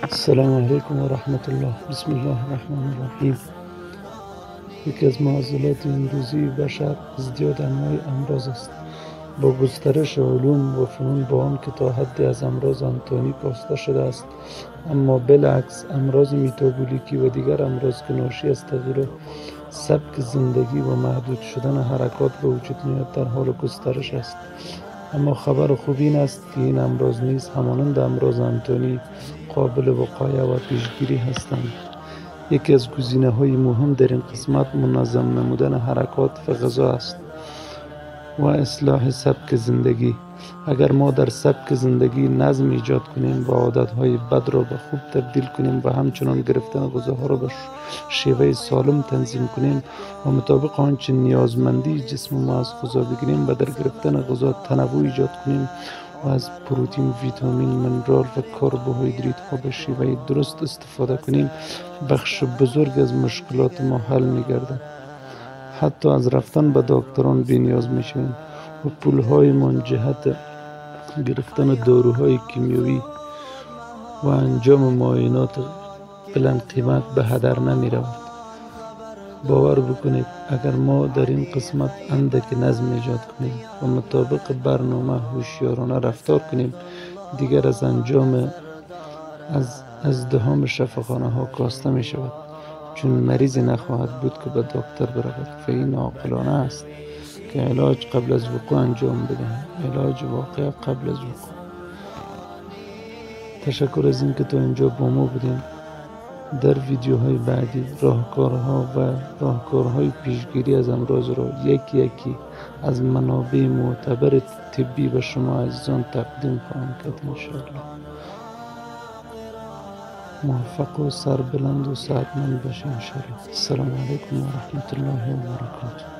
السلام علیکم و رحمت الله. بسم الله الرحمن الرحیم. یکی از معضلات امروزی بشر ازدیاد انواع امراض است. با گسترش علوم و فنون با آن که تا حدی از امراض انتانی کاسته شده است، اما بالعکس امراض میتابولیکی و دیگر امراض که ناشی از تغییر سبک زندگی و محدود شدن حرکات به وجود میاد در حال گسترش است. اما خبر خوب این است که این امراض نیز همانند امراض انتانی قابل وقایه و پیشگیری هستند. یکی از گزینه‌های مهم در این قسمت منظم نمودن حرکات و غذا است و اصلاح سبک زندگی. اگر ما در سبک زندگی نظم ایجاد کنیم و عادتهای بد را به خوب تبدیل کنیم و همچنان گرفتن غذاها را به شیوه سالم تنظیم کنیم و مطابق آنچه نیازمندی جسم ما از غذا بگیریم و در گرفتن غذا تنوع ایجاد کنیم و از پروتئین، ویتامین، منرال و کربوهیدرات ها به شیوه درست استفاده کنیم، بخش بزرگ از مشکلات ما حل می گردد. حتی از رفتن به دکتران بی نیاز می شویم و پولهای من جهت گرفتن داروهای کیمیایی و انجام معاینات بلند قیمت به هدر نمی رود. باور بکنید اگر ما در این قسمت اندک نظم ایجاد کنیم و مطابق برنامه هوشیارانه رفتار کنیم، دیگر از انجام ازدحام شفاخانه ها کاسته می شود، چون مریضی نخواهد بود که به دکتر برود. و این عاقلانه است که علاج قبل از وقوع انجام بدهیم، علاج واقع قبل از وقوع. تشکر از این که تا اینجا با ما بودیم. در ویدیوهای بعدی راهکارها و راهکارهای پیشگیری از امراض را یکی یکی از منابع معتبر طبی به شما عزیزان تقدیم خواهم کرد انشاءالله. موفق و سربلند و سعادتمند باشید انشاءالله. السلام علیکم و رحمت الله و برکاته.